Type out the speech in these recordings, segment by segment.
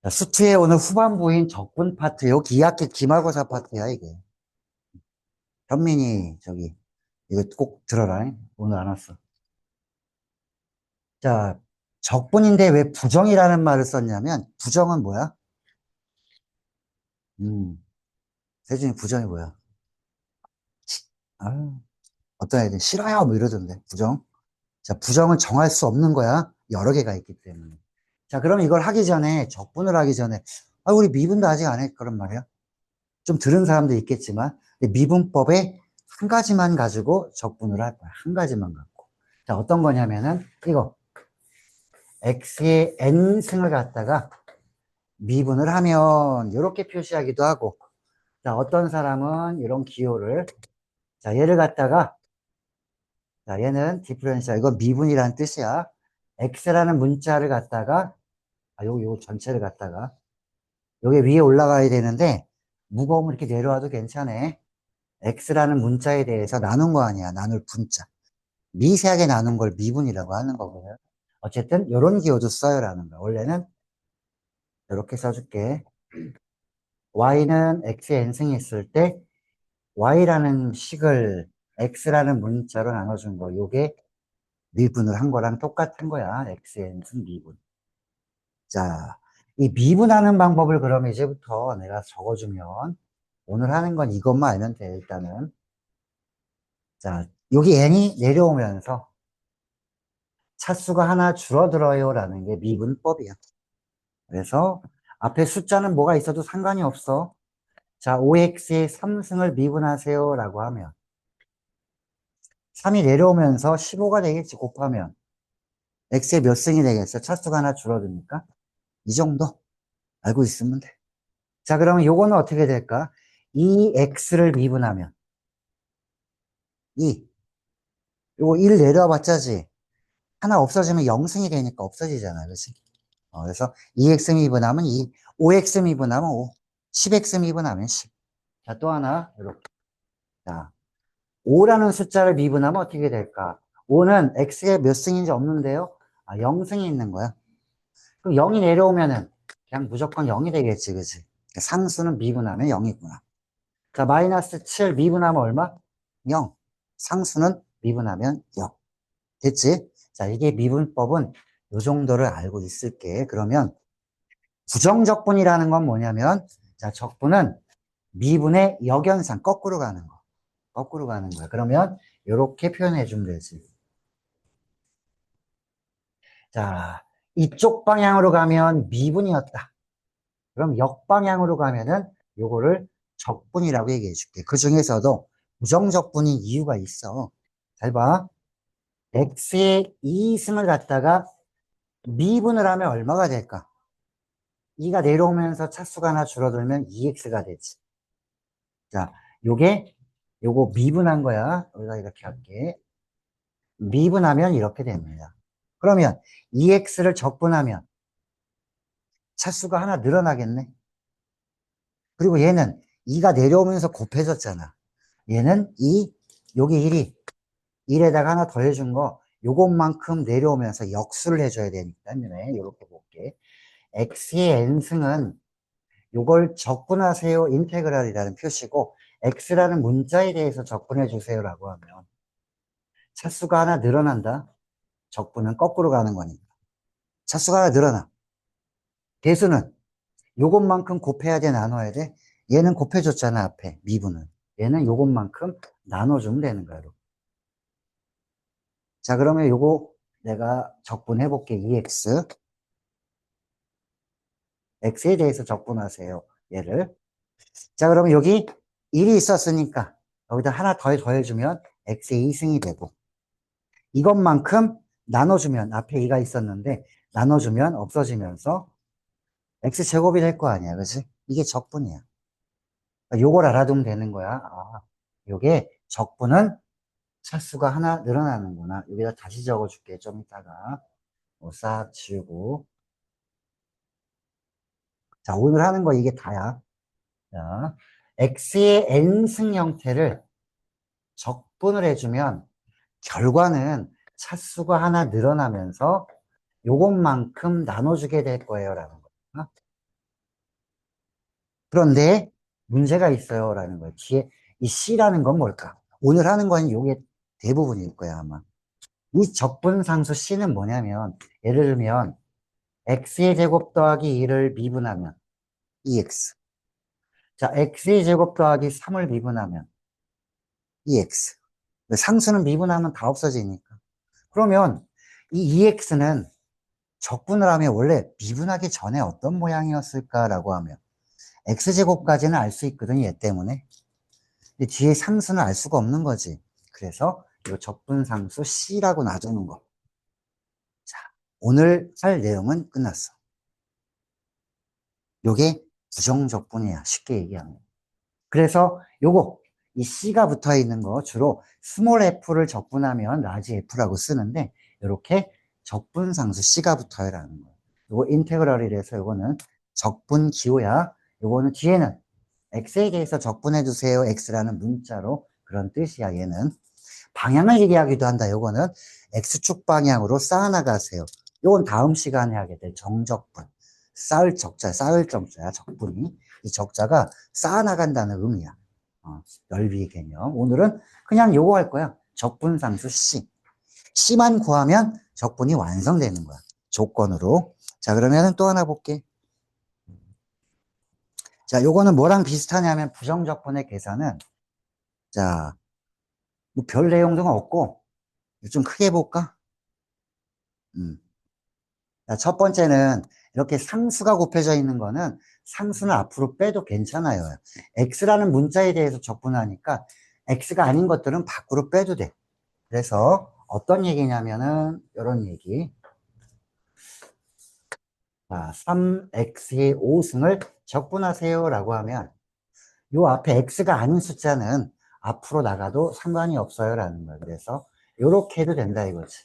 자, 수트의 오늘 후반부인 적분 파트, 여기 2학기 기말고사 파트야, 이게. 현민이, 이거 꼭 들어라. 오늘 안 왔어. 자, 적분인데 왜 부정이라는 말을 썼냐면, 부정은 뭐야? 음, 세준이 부정이 뭐야? 아, 어떤 애들 싫어요, 뭐 이러던데, 부정. 자, 부정은 정할 수 없는 거야. 여러 개가 있기 때문에. 자, 그럼 이걸 하기 전에, 적분을 하기 전에, 우리 미분도 아직 안 했거란 말이야. 좀 들은 사람도 있겠지만, 근데 미분법에 한 가지만 가지고 적분을 할 거야. 한 가지만 갖고. 자, 어떤 거냐면은, 이거, x의 n승을 갖다가 미분을 하면, 이렇게 표시하기도 하고, 자, 어떤 사람은 이런 기호를, 자, 얘를 갖다가, 자, 얘는 디퍼런셜, 이건 미분이라는 뜻이야. x라는 문자를 갖다가, 요거 전체를 갖다가, 요게 위에 올라가야 되는데, 무거우면 이렇게 내려와도 괜찮아. x라는 문자에 대해서 나눈 거 아니야. 나눌 분자. 미세하게 나눈 걸 미분이라고 하는 거고요. 어쨌든 요런 기호도 써요라는 거야. 원래는 이렇게 써줄게. y는 x의 n승이 있을 때 y라는 식을 x라는 문자로 나눠준 거. 요게 미분을 한 거랑 똑같은 거야. x의 n승 미분. 자, 이 미분하는 방법을 그럼 이제부터 내가 적어주면 오늘 하는 건 이것만 알면 돼. 일단은. 자, 여기 n이 내려오면서 차수가 하나 줄어들어요라는 게 미분법이야. 그래서 앞에 숫자는 뭐가 있어도 상관이 없어. 자, 5x의 3승을 미분하세요라고 하면 3이 내려오면서 15가 되겠지, 곱하면. x의 몇 승이 되겠어? 차수가 하나 줄어드니까. 이 정도 알고 있으면 돼. 자, 그러면 요거는 어떻게 될까? 이 x를 미분하면 2. 요거 1 내려와 봤자지. 하나 없어지면 0승이 되니까 없어지잖아. 그렇지? 그래서 2x 미분하면 2, 5x 미분하면 5, 10x 미분하면 10. 자, 또 하나, 이렇게. 자, 5라는 숫자를 미분하면 어떻게 될까? 5는 x가 몇 승인지 없는데요? 0승이 있는 거야. 그럼 0이 내려오면은 그냥 무조건 0이 되겠지, 그치? 상수는 미분하면 0이구나. 자, 마이너스 7 미분하면 얼마? 0. 상수는 미분하면 0. 됐지? 자, 이게 미분법은 요 정도를 알고 있을게. 그러면 부정적분이라는 건 뭐냐면, 자, 적분은 미분의 역연상, 거꾸로 가는 거. 거꾸로 가는 거야. 그러면 이렇게 표현해 주면 되지. 자, 이쪽 방향으로 가면 미분이었다. 그럼 역방향으로 가면은 요거를 적분이라고 얘기해 줄게. 그 중에서도 부정적분인 이유가 있어. 잘 봐. x의 2승을 갖다가 미분을 하면 얼마가 될까? 2가 내려오면서 차수가 하나 줄어들면 2x가 되지. 자, 요게, 요거 미분한 거야. 우리가 이렇게 할게. 미분하면 이렇게 됩니다. 그러면 2x를 적분하면 차수가 하나 늘어나겠네. 그리고 얘는 2가 내려오면서 곱해졌잖아. 얘는 2, 요게 1이 1에다가 하나 더해준 거 요것만큼 내려오면서 역수를 해줘야 되니까 때문에 이렇게 볼게. x의 n승은 요걸 적분하세요 인테그랄이라는 표시고 x라는 문자에 대해서 적분해 주세요라고 하면 차수가 하나 늘어난다. 적분은 거꾸로 가는 거니까. 차수가 하나 늘어나. 대수는 요것만큼 곱해야 돼, 나눠야 돼? 얘는 곱해줬잖아, 앞에. 미분은. 얘는 요것만큼 나눠주면 되는 거야. 이렇게. 자, 그러면 요거 내가 적분해 볼게. 2x. x에 대해서 적분하세요. 얘를. 자, 그러면 여기 1이 있었으니까 여기다 하나 더 더해주면 x의 2승이 되고 이것만큼 나눠주면 앞에 2가 있었는데 나눠주면 없어지면서 x제곱이 될 거 아니야. 그치? 이게 적분이야. 요걸 알아두면 되는 거야. 요게 적분은 차수가 하나 늘어나는구나. 여기다 다시 적어줄게. 좀 이따가. 싹 지우고. 자, 오늘 하는 거 이게 다야. 자, x의 n승 형태를 적분을 해주면 결과는 차수가 하나 늘어나면서 요것만큼 나눠주게 될 거예요. 라는 거예요. 그런데 문제가 있어요. 라는 거예요. 뒤에 이 C라는 건 뭘까? 오늘 하는 건 요게 대부분일 거야, 아마. 이 적분상수 C는 뭐냐면, 예를 들면, x의 제곱 더하기 2를 미분하면 2x. 자, x의 제곱 더하기 3을 미분하면 2x. 상수는 미분하면 다 없어지니까. 그러면 이 2x는 적분을 하면 원래 미분하기 전에 어떤 모양이었을까라고 하면 x제곱까지는 알 수 있거든, 얘 때문에. 근데 뒤에 상수는 알 수가 없는 거지. 그래서 이 적분상수 C라고 놔두는 거. 자, 오늘 할 내용은 끝났어. 요게 부정적분이야. 쉽게 얘기하면. 그래서 요거, 이 C가 붙어 있는 거 주로 스몰 f를 적분하면 라지 f라고 쓰는데, 이렇게 적분상수 C가 붙어요라는 거예요. 요거 인테그럴이라서 요거는 적분 기호야. 요거는 뒤에는 x에 대해서 적분해 주세요. x라는 문자로 그런 뜻이야, 얘는. 방향을 얘기하기도 한다. 요거는 x축 방향으로 쌓아나가세요. 요건 다음 시간에 하게 될 정적분. 쌓을 정자야, 적분이. 이 적자가 쌓아나간다는 의미야. 넓이 개념. 오늘은 그냥 요거 할 거야. 적분상수 C. C만 구하면 적분이 완성되는 거야. 조건으로. 자, 그러면 또 하나 볼게. 자, 요거는 뭐랑 비슷하냐면 부정적분의 계산은, 자, 뭐 별 내용도 없고, 좀 크게 볼까? 음. 자, 첫 번째는 이렇게 상수가 곱해져 있는 거는 상수는 앞으로 빼도 괜찮아요. x라는 문자에 대해서 적분하니까 x가 아닌 것들은 밖으로 빼도 돼. 그래서 어떤 얘기냐면은 이런 얘기. 자, 3x의 5승을 적분하세요 라고 하면 요 앞에 x가 아닌 숫자는 앞으로 나가도 상관이 없어요 라는 거예요. 그래서 이렇게 해도 된다 이거지.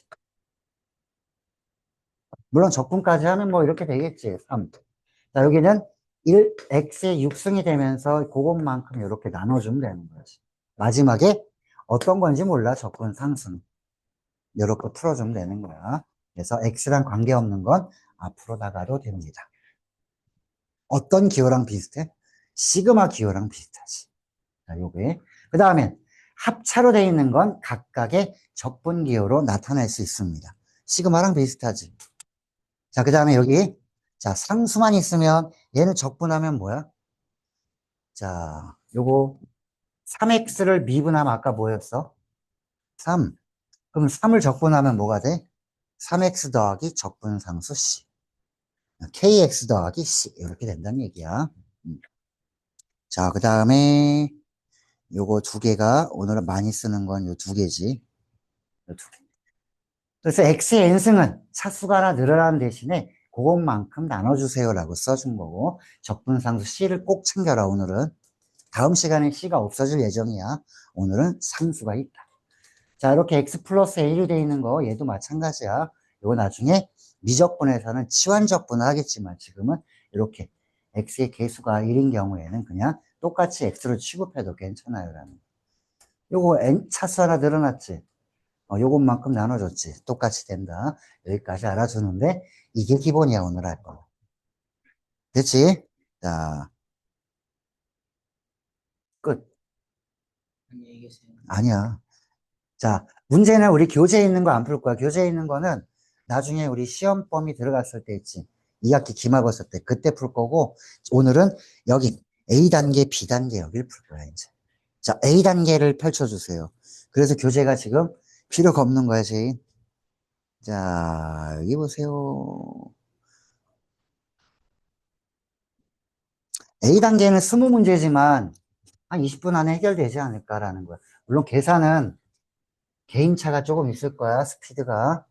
물론 적분까지 하면 뭐 이렇게 되겠지. 3. 자, 여기는 x의 6승이 되면서 그것만큼 이렇게 나눠주면 되는 거지. 마지막에 어떤 건지 몰라, 적분 상수는. 이렇게 풀어주면 되는 거야. 그래서 x랑 관계없는 건 앞으로 나가도 됩니다. 어떤 기호랑 비슷해? 시그마 기호랑 비슷하지. 자, 요게. 그 다음에 합차로 되어 있는 건 각각의 적분 기호로 나타낼 수 있습니다. 시그마랑 비슷하지. 자, 그 다음에 여기, 자, 상수만 있으면 얘는 적분하면 뭐야? 자, 요거 3x를 미분하면 아까 뭐였어? 3. 그럼 3을 적분하면 뭐가 돼? 3x 더하기 적분상수 c. kx 더하기 c. 이렇게 된다는 얘기야. 자, 그 다음에 요거 두 개가 오늘은 많이 쓰는 건 요 두 개지. 요 두 개. 그래서 x의 n승은 차수가 하나 늘어나는 대신에 그것만큼 나눠주세요라고 써준 거고 적분상수 c를 꼭 챙겨라 오늘은. 다음 시간에 c가 없어질 예정이야. 오늘은 상수가 있다. 자, 이렇게 x 플러스 a로 되어 있는 거 얘도 마찬가지야. 이거 나중에 미적분에서는 치환적분을 하겠지만 지금은 이렇게 x의 개수가 1인 경우에는 그냥 똑같이 x로 취급해도 괜찮아요. 라는. 요거 n 차수 하나 늘어났지. 요것만큼 나눠줬지. 똑같이 된다. 여기까지 알아주는데 이게 기본이야 오늘 할 거. 됐지? 자, 끝. 안녕히 계세요. 아니야. 자, 문제는 우리 교재에 있는 거 안 풀 거야. 교재에 있는 거는 나중에 우리 시험 범위 들어갔을 때 있지. 2학기 기말고사 때 그때 풀 거고 오늘은 여기 A단계, B단계 여기를 풀 거야, 이제. 자, A단계를 펼쳐주세요. 그래서 교재가 지금 필요가 없는 거야, 제인. 자, 여기 보세요. A단계는 20문제지만 한 20분 안에 해결되지 않을까라는 거야. 물론 계산은 개인차가 조금 있을 거야, 스피드가.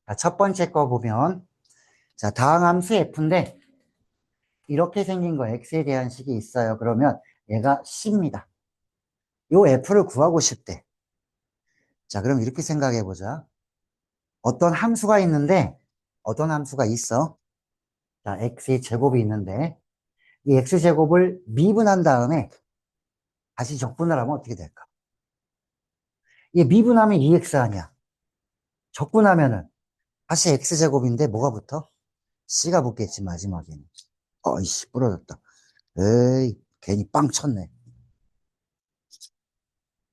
자, 첫 번째 거 보면 자, 다항 함수 f인데 이렇게 생긴 거 x에 대한 식이 있어요. 그러면 얘가 c입니다. 요 f를 구하고 싶대. 자, 그럼 이렇게 생각해 보자. 어떤 함수가 있는데 어떤 함수가 있어? 자, x의 제곱이 있는데 이 x제곱을 미분한 다음에 다시 적분을 하면 어떻게 될까? 이게 미분하면 2x 아니야. 적분하면은 다시 x제곱인데 뭐가 붙어? c가 붙겠지, 마지막에는. 어이씨, 부러졌다. 에이, 괜히 빵 쳤네.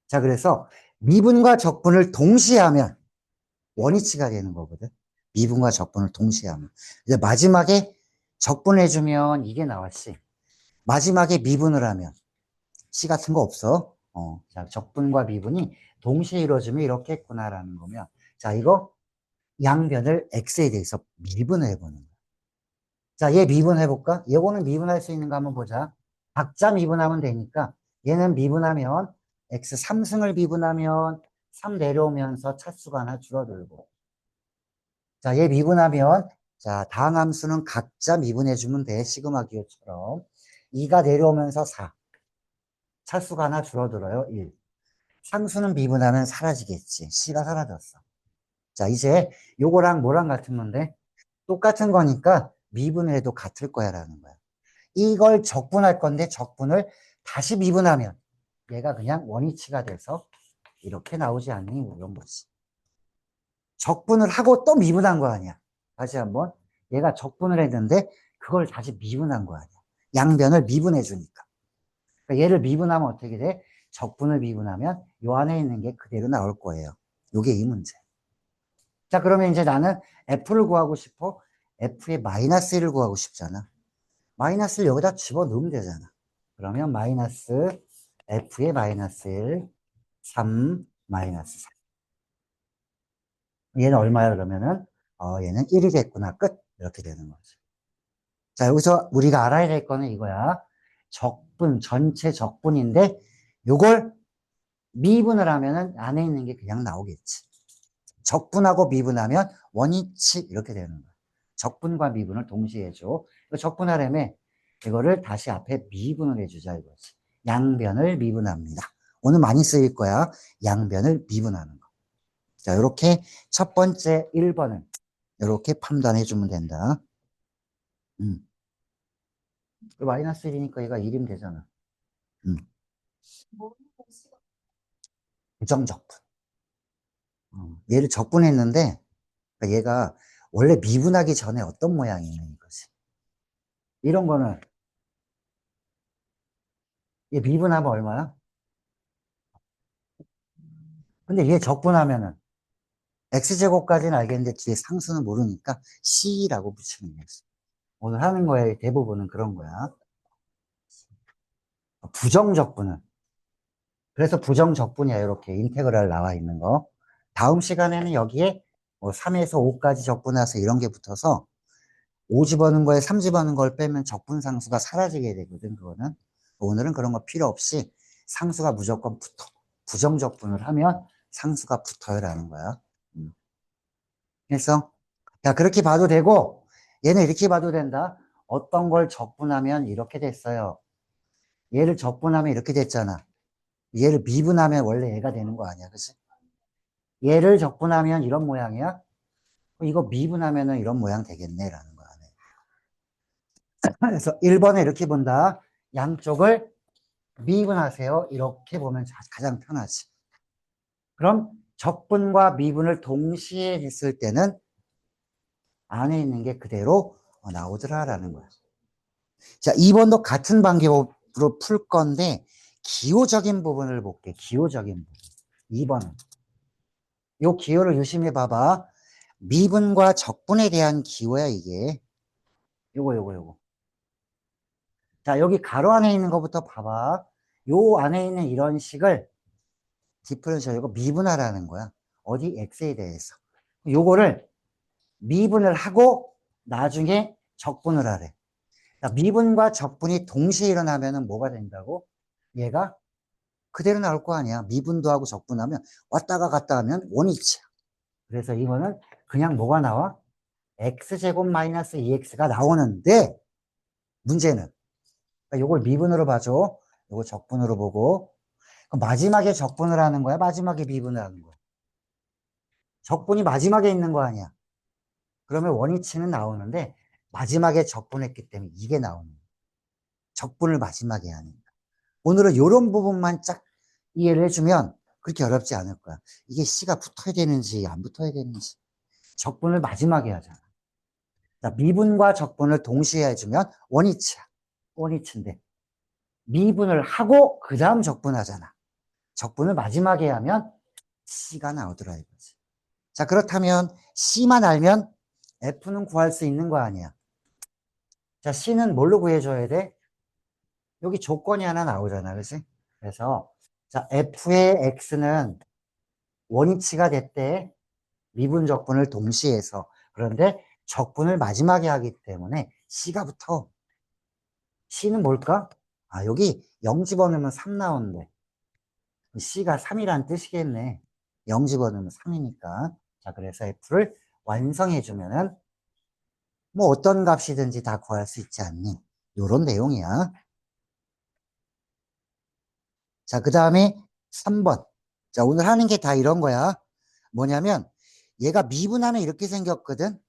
자, 그래서 미분과 적분을 동시에 하면 원위치가 되는 거거든. 미분과 적분을 동시에 하면. 이제 마지막에 적분해주면 이게 나와, C. 마지막에 미분을 하면 C 같은 거 없어. 자, 적분과 미분이 동시에 이루어지면 이렇게 했구나라는 거면. 자, 이거 양변을 X에 대해서 미분을 해보는 거야. 자, 얘 미분해볼까? 얘거는 미분할 수 있는 거 한번 보자. 각자 미분하면 되니까 얘는 미분하면 X 3승을 미분하면 3 내려오면서 차수가 하나 줄어들고. 자, 얘 미분하면 자, 다항 함수는 각자 미분해주면 돼. 시그마 기호처럼. 2가 내려오면서 4. 차수가 하나 줄어들어요. 1. 상수는 미분하면 사라지겠지. C가 사라졌어. 자, 이제 요거랑 뭐랑 같은 건데? 똑같은 거니까 미분을 해도 같을 거야 라는 거야. 이걸 적분할 건데 적분을 다시 미분하면 얘가 그냥 원위치가 돼서 이렇게 나오지 않니? 이런 거지. 적분을 하고 또 미분한 거 아니야. 다시 한번. 얘가 적분을 했는데 그걸 다시 미분한 거 아니야. 양변을 미분해 주니까. 그러니까 얘를 미분하면 어떻게 돼? 적분을 미분하면 요 안에 있는 게 그대로 나올 거예요. 요게 이 문제. 자, 그러면 이제 나는 F를 구하고 싶어. F의 마이너스 1을 구하고 싶잖아. 마이너스를 여기다 집어넣으면 되잖아. 그러면 마이너스 F의 마이너스 1, 3, 마이너스 4. 얘는 얼마야, 그러면은? 얘는 1이겠구나. 끝. 이렇게 되는 거지. 자, 여기서 우리가 알아야 될 거는 이거야. 적분, 전체 적분인데, 요걸 미분을 하면은 안에 있는 게 그냥 나오겠지. 적분하고 미분하면 원위치 이렇게 되는 거야. 적분과 미분을 동시에 해줘. 적분하려면 이거를 다시 앞에 미분을 해주자 이거지. 양변을 미분합니다. 오늘 많이 쓰일 거야. 양변을 미분하는 거. 자, 이렇게 첫 번째 1번은 이렇게 판단해 주면 된다. 마이너스 1이니까 얘가 1이면 되잖아. 부정적분. 얘를 적분했는데 그러니까 얘가 원래 미분하기 전에 어떤 모양이냐 이거지. 이런 거는 얘 미분하면 얼마야? 근데 얘 적분하면은 x제곱까지는 알겠는데 뒤에 상수는 모르니까 c라고 붙이는 거지. 오늘 하는 거에 대부분은 그런 거야. 부정적분은. 그래서 부정적분이야. 이렇게 인테그랄 나와 있는 거. 다음 시간에는 여기에 뭐 3에서 5까지 적분해서 이런 게 붙어서 5 집어넣은 거에 3 집어넣은 걸 빼면 적분상수가 사라지게 되거든, 그거는. 오늘은 그런 거 필요 없이 상수가 무조건 붙어. 부정적분을 하면 상수가 붙어요라는 거야. 그래서, 자, 그렇게 봐도 되고, 얘는 이렇게 봐도 된다. 어떤 걸 적분하면 이렇게 됐어요. 얘를 적분하면 이렇게 됐잖아. 얘를 미분하면 원래 얘가 되는 거 아니야, 그치? 얘를 적분하면 이런 모양이야? 이거 미분하면은 이런 모양 되겠네라는 거야. 그래서 1번에 이렇게 본다. 양쪽을 미분하세요. 이렇게 보면 가장 편하지. 그럼 적분과 미분을 동시에 했을 때는 안에 있는 게 그대로 나오더라라는 거야. 자, 2번도 같은 방법으로 풀 건데 기호적인 부분을 볼게. 기호적인 부분. 2번은. 요 기호를 유심히 봐봐. 미분과 적분에 대한 기호야, 이게. 요거. 자, 여기 가로 안에 있는 것부터 봐봐. 요 안에 있는 이런 식을 디퍼런셜, 이거 미분하라는 거야. 어디? x에 대해서. 요거를 미분을 하고 나중에 적분을 하래. 자, 미분과 적분이 동시에 일어나면은 뭐가 된다고? 얘가 그대로 나올 거 아니야. 미분도 하고 적분하면 왔다가 갔다 하면 원위치야. 그래서 이거는 그냥 뭐가 나와? x제곱 마이너스 2x가 나오는데 문제는 그러니까 요걸 미분으로 봐줘. 요거 적분으로 보고 그럼 마지막에 적분을 하는 거야? 마지막에 미분을 하는 거야? 적분이 마지막에 있는 거 아니야? 그러면 원위치는 나오는데 마지막에 적분했기 때문에 이게 나오는 거야. 적분을 마지막에 하니까. 오늘은 이런 부분만 쫙 이해를 해주면 그렇게 어렵지 않을 거야. 이게 C가 붙어야 되는지 안 붙어야 되는지 적분을 마지막에 하잖아. 자, 미분과 적분을 동시에 해주면 원위치야. 원위치인데 미분을 하고 그 다음 적분하잖아. 적분을 마지막에 하면 C가 나오더라 이거지. 자, 그렇다면 C만 알면 F는 구할 수 있는 거 아니야. 자, C는 뭘로 구해줘야 돼? 여기 조건이 하나 나오잖아. 그치? 그래서 자, F의 X는 원위치가 됐대. 미분 적분을 동시에 해서. 그런데 적분을 마지막에 하기 때문에 C가 붙어. C는 뭘까? 아, 여기 0 집어넣으면 3 나오는데 C가 3이란 뜻이겠네. 0 집어넣으면 3이니까. 자, 그래서 F를 완성해 주면은 뭐 어떤 값이든지 다 구할 수 있지 않니? 요런 내용이야. 자, 그 다음에 3번. 자, 오늘 하는 게 다 이런 거야. 뭐냐면 얘가 미분하면 이렇게 생겼거든.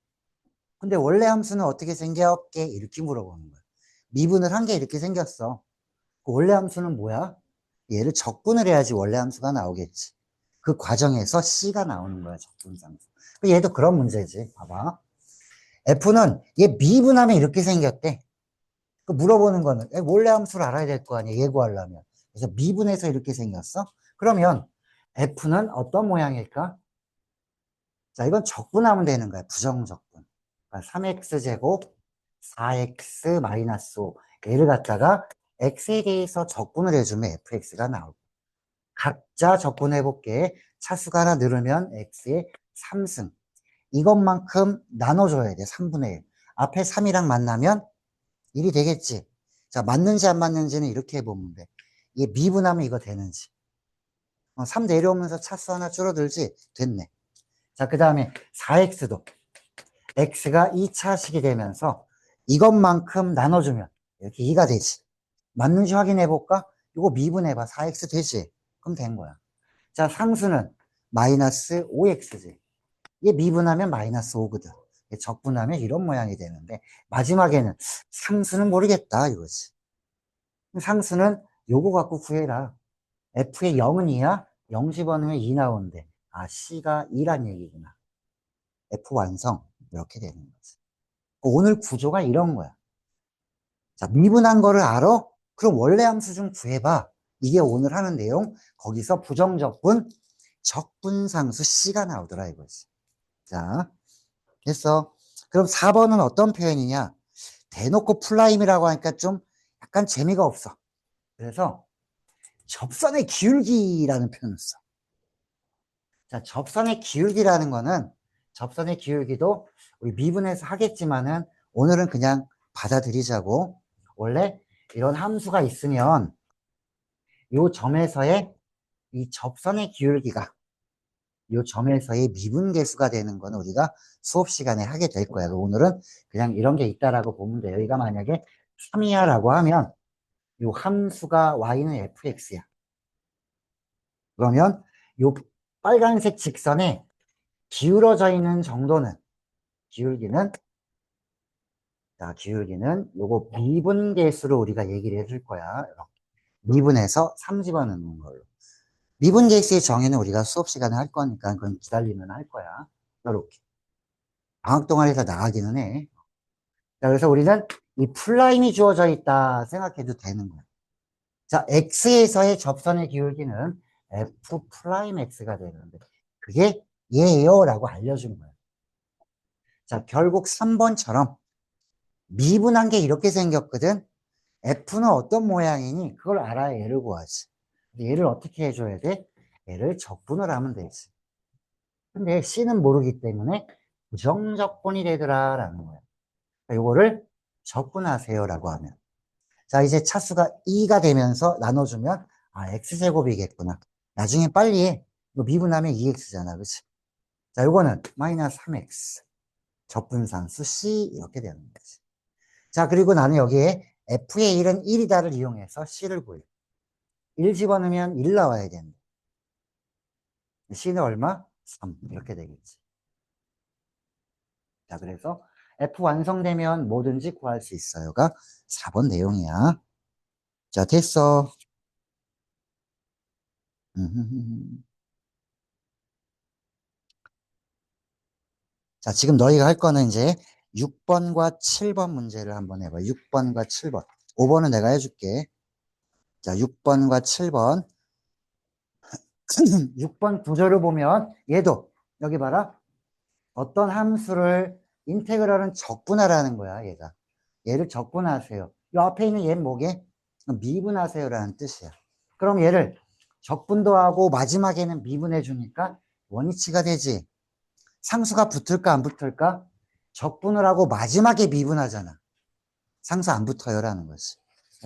근데 원래 함수는 어떻게 생겼게? 이렇게 물어보는 거야. 미분을 한 게 이렇게 생겼어. 그 원래 함수는 뭐야? 얘를 적분을 해야지 원래 함수가 나오겠지. 그 과정에서 C가 나오는 거야, 적분상수. 얘도 그런 문제지. 봐봐. F는 얘 미분하면 이렇게 생겼대. 그 물어보는 거는 원래 함수를 알아야 될 거 아니야, 예고하려면. 그래서 미분해서 이렇게 생겼어. 그러면 F는 어떤 모양일까? 자, 이건 적분하면 되는 거야, 부정적분. 그러니까 3x제곱 4x 마이너스 5. 얘를 갖다가 x에 대해서 적분을 해주면 fx가 나올 거야. 각자 적분해 볼게. 차수가 하나 늘으면 x의 3승. 이것만큼 나눠줘야 돼. 3분의 1. 앞에 3이랑 만나면 1이 되겠지. 자, 맞는지 안 맞는지는 이렇게 해보면 돼. 이게 미분하면 이거 되는지. 3 내려오면서 차수 하나 줄어들지? 됐네. 자, 그 다음에 4x도 x가 2차식이 되면서 이것만큼 나눠주면 이렇게 2가 되지. 맞는지 확인해 볼까? 이거 미분해봐. 4x 되지? 그럼 된 거야. 자, 상수는 마이너스 5x지. 이게 미분하면 마이너스 5거든. 적분하면 이런 모양이 되는데 마지막에는 상수는 모르겠다 이거지. 상수는 요거 갖고 구해라. F의 0은 2야? 0 집어넣으면 2 나오는데 아 C가 2란 얘기구나. F 완성 이렇게 되는 거지. 오늘 구조가 이런 거야. 자, 미분한 거를 알아? 그럼 원래 함수 좀 구해봐. 이게 오늘 하는 내용. 거기서 부정적분, 적분상수 C가 나오더라 이거지. 자, 됐어. 그럼 4번은 어떤 표현이냐? 대놓고 플라임이라고 하니까 좀 약간 재미가 없어. 그래서 접선의 기울기라는 표현을 써. 자, 접선의 기울기라는 거는 접선의 기울기도 우리 미분해서 하겠지만은 오늘은 그냥 받아들이자고. 원래 이런 함수가 있으면 요 점에서의 이 접선의 기울기가 요 점에서의 미분계수가 되는 거는 우리가 수업 시간에 하게 될 거야. 오늘은 그냥 이런 게 있다라고 보면 돼요. 여기가 만약에 3이야라고 하면 요 함수가 y는 fx야. 그러면 요 빨간색 직선에 기울어져 있는 정도는 기울기는 자, 기울기는 요거 미분계수로 우리가 얘기를 해줄 거야. 이렇게. 미분해서 3 집어넣는 걸로. 미분계수의 정의는 우리가 수업 시간에 할 거니까 그건 기다리면 할 거야. 이렇게. 방학 동안에서 나가기는 해. 자, 그래서 우리는 이 플라임이 주어져 있다 생각해도 되는 거야. 자, x에서의 접선의 기울기는 f 프라임 x가 되는데 그게 얘예요 라고 알려준 거야. 자, 결국 3번처럼 미분한 게 이렇게 생겼거든. F는 어떤 모양이니 그걸 알아야 얘를 구하지. 얘를 어떻게 해줘야 돼? 얘를 적분을 하면 되지. 근데 C는 모르기 때문에 부정적분이 되더라 라는 거야. 요거를 적분하세요라고 하면. 자, 이제 차수가 2가 되면서 나눠주면 아, x제곱이겠구나. 나중에 빨리 해. 이거 미분하면 2x잖아. 그치? 자, 요거는 마이너스 3x. 적분상수 C 이렇게 되는 거지. 자, 그리고 나는 여기에 F의 1은 1이다를 이용해서 C를 구해. 1 집어넣으면 1 나와야 된다. C는 얼마? 3. 이렇게 되겠지. 자, 그래서 F 완성되면 뭐든지 구할 수 있어요가 4번 내용이야. 자, 됐어. 자, 지금 너희가 할 거는 이제 6번과 7번 문제를 한번 해봐. 6번과 7번. 5번은 내가 해줄게. 자, 6번과 7번. 6번 구조를 보면 얘도 여기 봐라. 어떤 함수를 인테그랄은 적분하라는 거야, 얘가. 얘를 적분하세요. 이 앞에 있는 얘는 뭐게? 미분하세요라는 뜻이야. 그럼 얘를 적분도 하고 마지막에는 미분해 주니까 원위치가 되지. 상수가 붙을까 안 붙을까? 적분을 하고 마지막에 미분하잖아. 상수 안 붙어요라는 거지.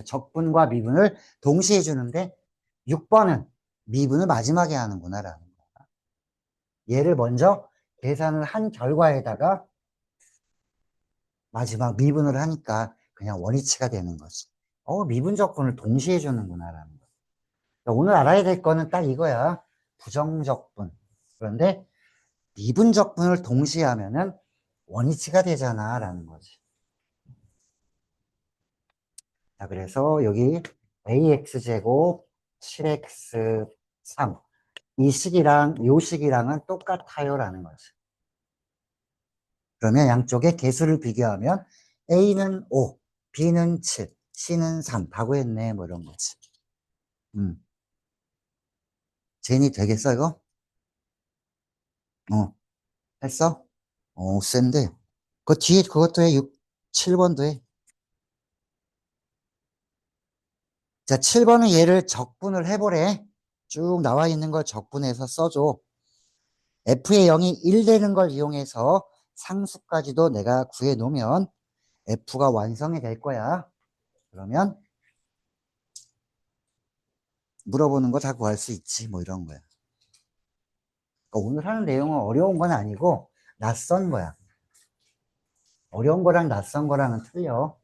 적분과 미분을 동시에 해주는데 6번은 미분을 마지막에 하는구나라는 거야. 얘를 먼저 계산을 한 결과에다가 마지막 미분을 하니까 그냥 원위치가 되는 거지. 미분 적분을 동시에 해주는구나라는 거. 그러니까 오늘 알아야 될 거는 딱 이거야. 부정적분. 그런데 미분 적분을 동시에 하면은 원위치가 되잖아 라는 거지. 자, 그래서 여기 ax제곱 7x3 이 식이랑 요 식이랑은 똑같아요 라는 거지. 그러면 양쪽의 개수를 비교하면 a는 5, b는 7, c는 3 다 구했네 뭐 이런 거지. 제니 되겠어 이거? 어, 했어? 센데. 그 뒤에 그것도 해. 6, 7번도 해. 자, 7번은 얘를 적분을 해보래. 쭉 나와 있는 걸 적분해서 써줘. f의 0이 1 되는 걸 이용해서 상수까지도 내가 구해 놓으면 f가 완성이 될 거야. 그러면 물어보는 거 다 구할 수 있지. 뭐 이런 거야. 그러니까 오늘 하는 내용은 어려운 건 아니고 낯선 거야. 어려운 거랑 낯선 거랑은 틀려.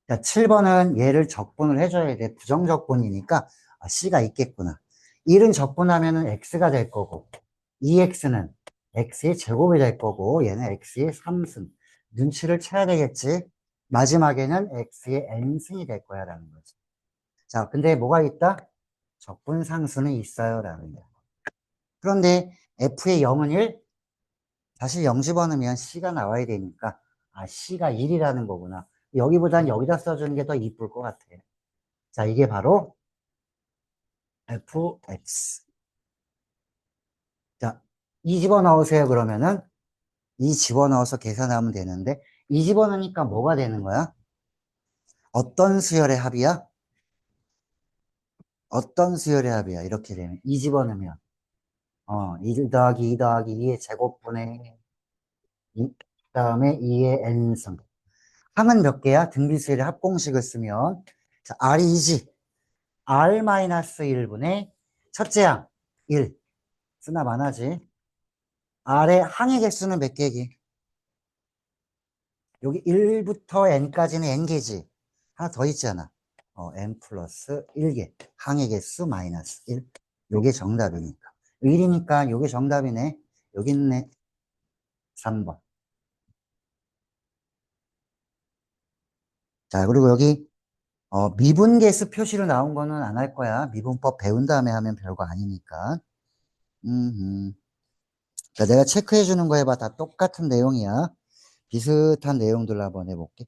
자, 7번은 얘를 적분을 해줘야 돼. 부정적분이니까 C가 있겠구나. 1은 적분하면은 X가 될 거고 2X는 X의 제곱이 될 거고 얘는 X의 3승. 눈치를 채야 되겠지. 마지막에는 X의 N승이 될 거야 라는 거지. 자, 근데 뭐가 있다? 적분상수는 있어요 라는 거야. 그런데 F의 0은 1? 사실 0 집어넣으면 C가 나와야 되니까 C가 1이라는 거구나. 여기보단 여기다 써주는 게 더 이쁠 것 같아. 자, 이게 바로 fx. 자, 2 집어넣으세요 그러면은 2 집어넣어서 계산하면 되는데 2 집어넣으니까 뭐가 되는 거야? 어떤 수열의 합이야? 어떤 수열의 합이야? 이렇게 되면 2 집어넣으면 1 더하기 2 더하기 2의 제곱분의 2, 그다음에 2의 n승. 항은 몇 개야? 등비수열의 합공식을 쓰면 자, R이 2지. R-1분의 첫째 항 1. 쓰나 마나지. R의 항의 개수는 몇 개기? 여기 1부터 n까지는 n개지. 하나 더 있잖아. n 플러스 1개. 항의 개수 마이너스 1. 요게 정답이니까. 1이니까 요게 정답이네. 여기 있네. 3번. 자, 그리고 여기 미분계수 표시로 나온 거는 안 할 거야. 미분법 배운 다음에 하면 별거 아니니까. 음. 자, 내가 체크해 주는 거 해봐. 다 똑같은 내용이야. 비슷한 내용들로 한번 해볼게.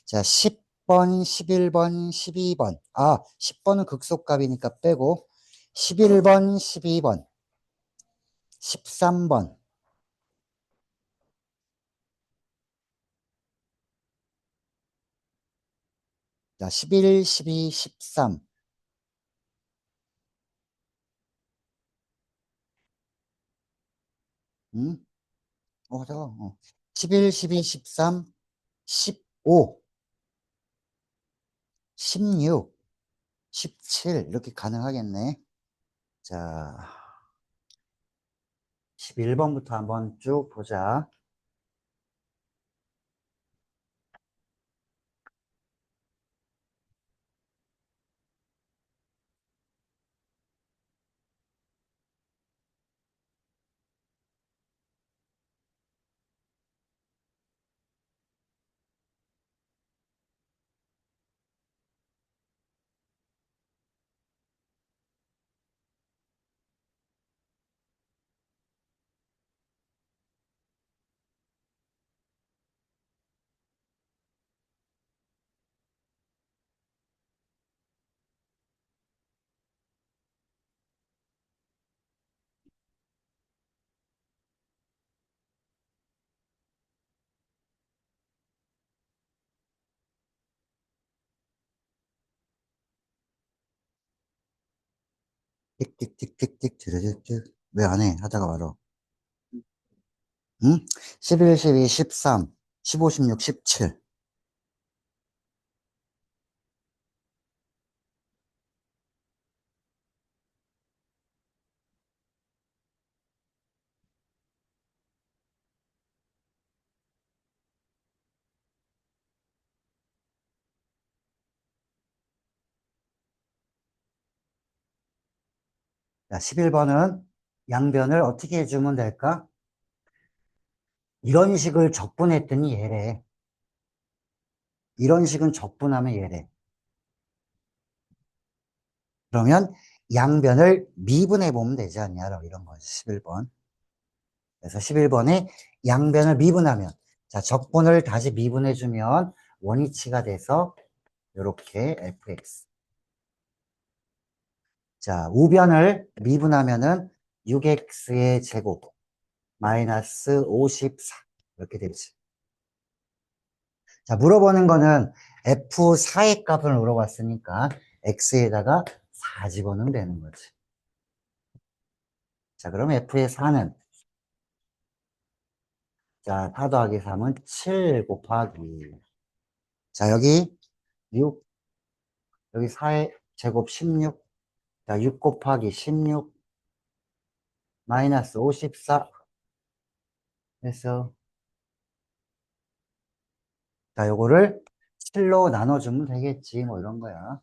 자, 10번, 11번, 12번. 10번은 극소값이니까 빼고, 11번, 12번, 13번. 자, 11, 12, 13. 응? 잠깐. 11, 12, 13, 15, 16, 17. 이렇게 가능하겠네. 자, 11번부터 한번 쭉 보자. 띡띡띡띡띡 드르륵 왜 안 해? 하다가 말어. 응? 11, 12, 13, 15, 16, 17. 자, 11번은 양변을 어떻게 해주면 될까? 이런 식을 적분했더니 얘래. 이런 식은 적분하면 얘래. 그러면 양변을 미분해 보면 되지 않냐? 이런 거지, 11번. 그래서 11번에 양변을 미분하면, 자, 적분을 다시 미분해주면 원위치가 돼서 이렇게 fx. 자, 우변을 미분하면은 6x의 제곱 마이너스 54 이렇게 되지. 자, 물어보는 거는 F4의 값을 물어봤으니까 x에다가 4 집어넣으면 되는 거지. 자, 그럼 F의 4는 자, 4 더하기 3은 7 곱하기 자, 여기 6 여기 4의 제곱 16 자, 6 곱하기 16 마이너스 54 해서 자, 요거를 7로 나눠주면 되겠지 뭐 이런 거야.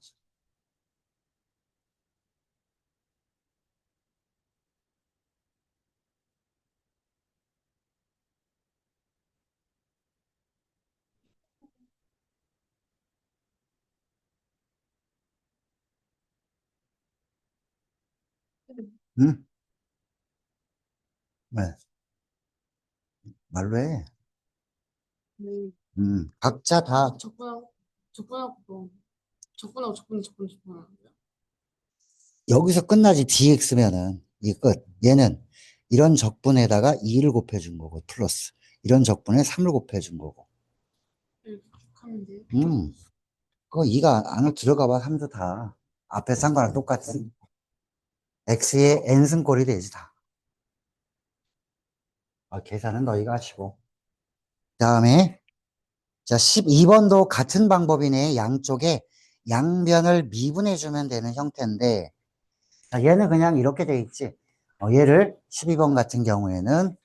응? 네, 말로 해. 각자 다 적분하고 적분하고 적분하고 적분하는 거야. 여기서 끝나지 dx면은 이 끝. 얘는 이런 적분에다가 2를 곱해준 거고 플러스 이런 적분에 3을 곱해준 거고. 이렇게 하면 돼. 그거 2가 안으로 들어가봐 3도 다. 앞에 산 거랑 똑같이. x의 n승꼴이 되지 다. 계산은 너희가 하시고. 다음에 자 12번도 같은 방법이네. 양쪽에 양변을 미분해주면 되는 형태인데 자, 얘는 그냥 이렇게 돼 있지. 얘를 12번 같은 경우에는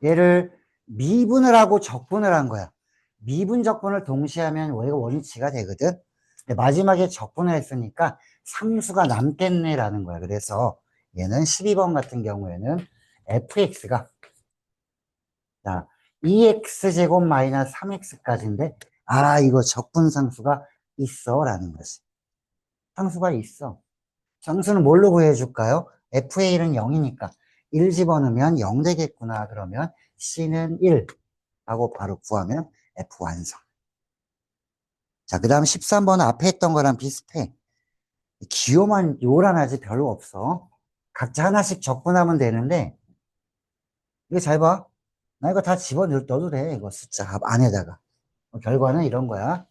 얘를 미분을 하고 적분을 한 거야. 미분 적분을 동시에 하면 얘가 원위치가 되거든. 근데 마지막에 적분을 했으니까 상수가 남겠네라는 거야. 그래서 얘는 12번 같은 경우에는 fx가 자 2x제곱 마이너스 3x까지인데 이거 적분 상수가 있어 라는 거지. 상수가 있어. 상수는 뭘로 구해줄까요? FA는 0이니까 1 집어넣으면 0 되겠구나. 그러면 C는 1 하고 바로 구하면 F 완성. 자, 그 다음 13번은 앞에 했던 거랑 비슷해. 기호만 요란하지 별로 없어. 각자 하나씩 적분하면 되는데 이거 잘 봐. 나 이거 다 집어넣어도 돼. 이거 숫자 안에다가. 결과는 이런 거야.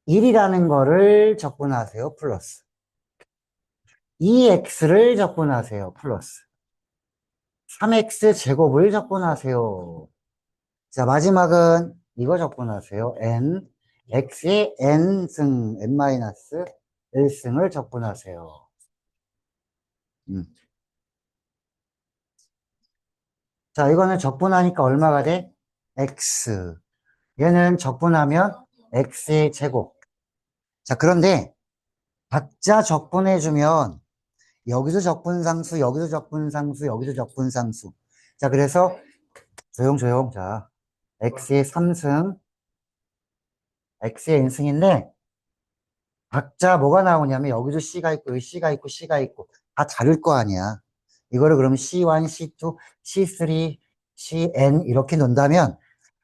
1이라는 거를 적분하세요. 플러스. 2x를 적분하세요. 플러스. 3x 제곱을 적분하세요. 자, 마지막은 이거 적분하세요. n, x의 n승, n-1승을 적분하세요. 음. 자, 이거는 적분하니까 얼마가 돼? x. 얘는 적분하면 x의 제곱. 자, 그런데 각자 적분해주면 여기도 적분상수, 여기도 적분상수, 여기도 적분상수. 자, 그래서 조용. 자, x의 3승, x의 n승인데 각자 뭐가 나오냐면 여기도 C가 있고 여기 C가 있고 C가 있고 다 다를 거 아니야. 이거를 그러면 C1, C2, C3, Cn 이렇게 놓는다면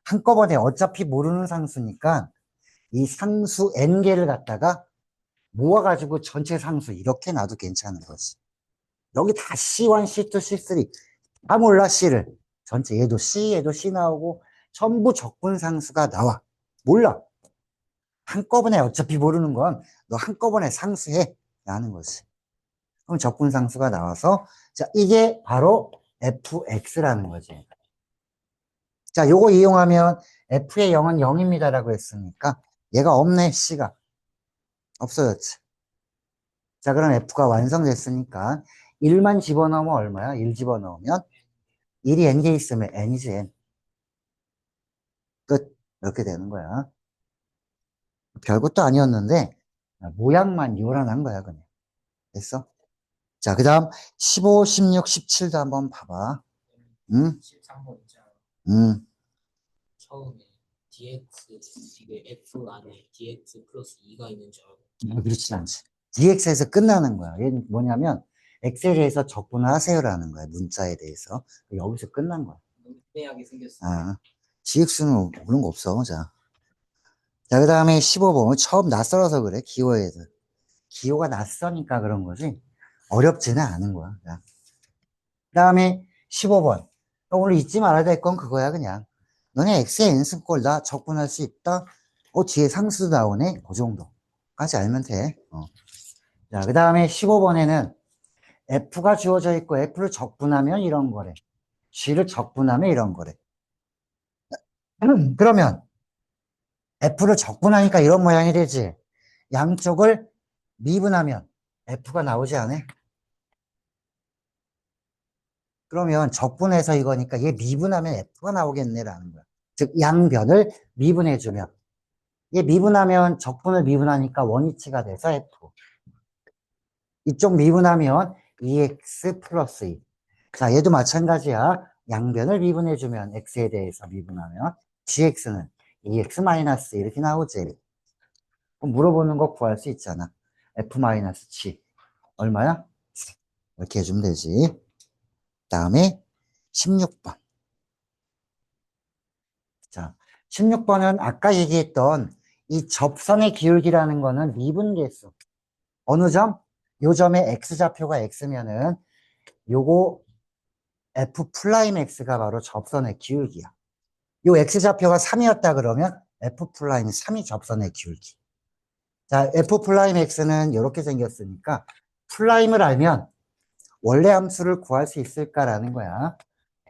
한꺼번에 어차피 모르는 상수니까 이 상수 n개를 갖다가 모아가지고 전체 상수 이렇게 놔도 괜찮은 거지. 여기 다 C1, C2, C3 다 몰라 C를. 전체 얘도 C 나오고 전부 적분상수가 나와. 몰라. 한꺼번에 어차피 모르는 건 너 한꺼번에 상수해. 라는 거지. 그럼 적분상수가 나와서, 자, 이게 바로 fx라는 거지. 자, 요거 이용하면 f의 0은 0입니다라고 했으니까 얘가 없네, c가. 없어졌지. 자, 그럼 f가 완성됐으니까 1만 집어넣으면 얼마야? 1 집어넣으면 1이 n개 있으면 n이지, n. 끝. 이렇게 되는 거야. 별것도 아니었는데 모양만 요란한 거야, 그냥. 됐어? 자, 그 다음 15, 16, 17도 한번 봐봐. 응? 13번 있잖아. 응. 처음에 dx 이게 f 안에 dx 플러스 2가 있는 줄 알고. 그렇지 않지. dx에서 끝나는 거야. 얘는 뭐냐면 x에 대해서 적분을 하세요라는 거야. 문자에 대해서. 여기서 끝난 거야. 너무 애매하게 생겼어. 아, dx는 그런 거 없어. 자, 자, 그 다음에 15번. 처음 낯설어서 그래. 기호에서. 기호가 낯서니까 그런 거지. 어렵지는 않은 거야. 자, 그 다음에 15번. 오늘 잊지 말아야 될 건 그거야, 그냥. 너네 x의 n승꼴 다 적분할 수 있다? 뒤에 상수 나오네? 그 정도까지 알면 돼. 자, 그 다음에 15번에는 f가 주어져 있고 f를 적분하면 이런 거래. g를 적분하면 이런 거래. 그러면 f를 적분하니까 이런 모양이 되지. 양쪽을 미분하면 f가 나오지 않아? 그러면 적분해서 이거니까 얘 미분하면 f가 나오겠네라는 거야. 즉 양변을 미분해주면 얘 미분하면 적분을 미분하니까 원위치가 돼서 f. 이쪽 미분하면 2x 플러스 2. 자, 얘도 마찬가지야. 양변을 미분해주면 x에 대해서 미분하면 gx는 2x 마이너스 이렇게 나오지. 그럼 물어보는 거 구할 수 있잖아. f 마이너스 g 얼마야? 이렇게 해주면 되지. 다음에 16번. 자, 16번은 아까 얘기했던 이 접선의 기울기라는 거는 미분계수. 어느 점? 요 점의 x좌표가 x면은 요거 f 프라임 x가 바로 접선의 기울기야. 요 x좌표가 3이었다 그러면 f 프라임 3이 접선의 기울기. 자, f 프라임 x는 이렇게 생겼으니까 프라임을 알면 원래 함수를 구할 수 있을까라는 거야.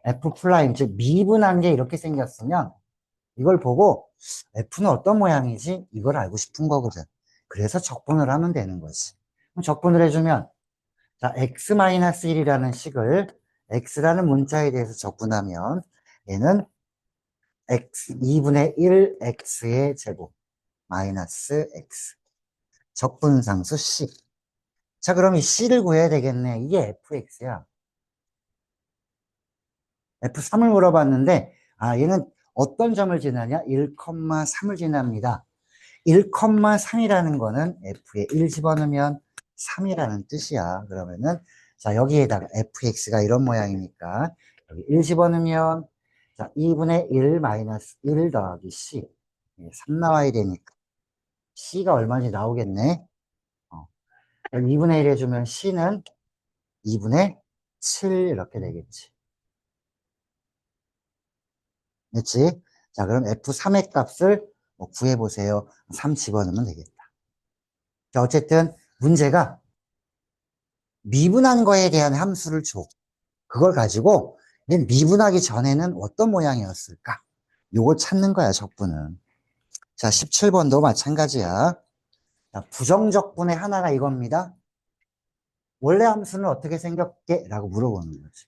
f 프라임 즉 미분한 게 이렇게 생겼으면 이걸 보고 f는 어떤 모양이지? 이걸 알고 싶은 거거든. 그래서 적분을 하면 되는 거지. 그럼 적분을 해주면 자, x-1이라는 식을 x라는 문자에 대해서 적분하면 얘는 x 2분의 1 x의 제곱 마이너스 x 적분상수 c. 자, 그럼 이 c를 구해야 되겠네. 이게 fx야. f3을 물어봤는데 얘는 어떤 점을 지나냐? 1,3을 지납니다. 1,3이라는 거는 f에 1 집어넣으면 3이라는 뜻이야. 그러면은 자, 여기에다가 fx가 이런 모양이니까 여기 1 집어넣으면 자, 2분의 1 마이너스 1 더하기 c 3 나와야 되니까 c가 얼마인지 나오겠네. 2분의 1 해주면 c는 2분의 7 이렇게 되겠지. 됐지? 자, 그럼 f3의 값을 구해보세요. 3 집어넣으면 되겠다. 자, 어쨌든 문제가 미분한 거에 대한 함수를 줘. 그걸 가지고 맨 미분하기 전에는 어떤 모양이었을까? 요걸 찾는 거야, 적분은. 자, 17번도 마찬가지야. 자, 부정적분의 하나가 이겁니다. 원래 함수는 어떻게 생겼게? 라고 물어보는 거지.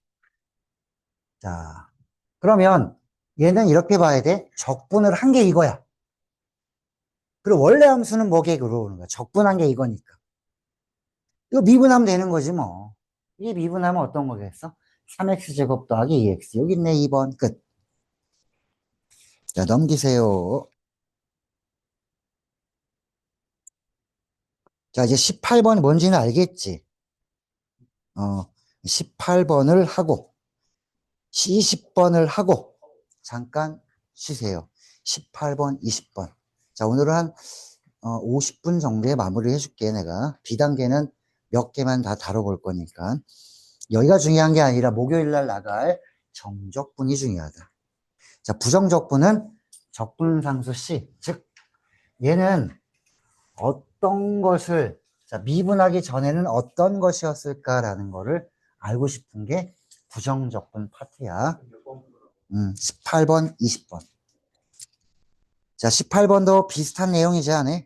자, 그러면 얘는 이렇게 봐야 돼. 적분을 한 게 이거야. 그리고 원래 함수는 뭐게? 물어보는 거야. 적분한 게 이거니까. 이거 미분하면 되는 거지, 뭐. 이게 미분하면 어떤 거겠어? 3x제곱 더하기 2x. 여기 있네, 2번. 끝. 자, 넘기세요. 자, 이제 18번이 뭔지는 알겠지? 18번을 하고, 20번을 하고, 잠깐 쉬세요. 18번, 20번. 자, 오늘은 한 50분 정도에 마무리 해줄게, 내가. B단계는 몇 개만 다 다뤄볼 거니까. 여기가 중요한 게 아니라 목요일 날 나갈 정적분이 중요하다. 자, 부정적분은 적분상수 C. 즉, 얘는 어떤 것을 자, 미분하기 전에는 어떤 것이었을까라는 거를 알고 싶은 게 부정적분 파트야. 18번, 20번. 자, 18번도 비슷한 내용이지 않아?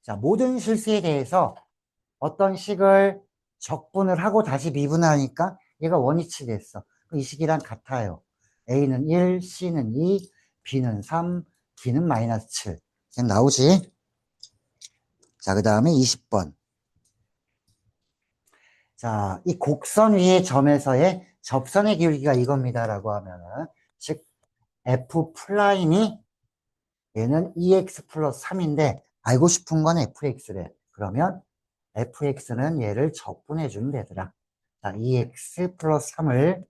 자, 모든 실수에 대해서 어떤 식을 적분을 하고 다시 미분하니까 얘가 원위치 됐어. 이 식이랑 같아요. A는 1, C는 2, B는 3, D는 마이너스 7. 그냥 나오지? 자, 그 다음에 20번. 자, 이 곡선 위의 점에서의 접선의 기울기가 이겁니다라고 하면은, 즉, F 플라임이 얘는 2x 플러스 3인데, 알고 싶은 건 fx래. 그러면 fx는 얘를 적분해주면 되더라. 자, 2x 플러스 3을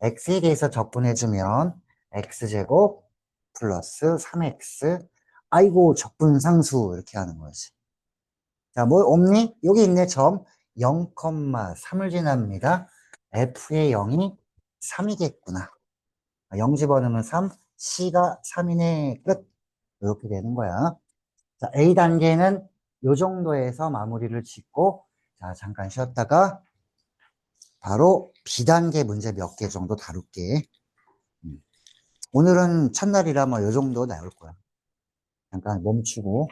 x에 대해서 적분해주면 x제곱 플러스 3x. 아이고, 적분상수. 이렇게 하는 거지. 자, 뭐 없니? 여기 있네, 점. 0,3을 지납니다. f의 0이 3이겠구나. 0 집어넣으면 3, c가 3이네. 끝. 이렇게 되는 거야. 자, A 단계는 요 정도에서 마무리를 짓고, 자, 잠깐 쉬었다가 바로 B 단계 문제 몇 개 정도 다룰게. 오늘은 첫날이라 뭐 요 정도 나올 거야. 잠깐 멈추고.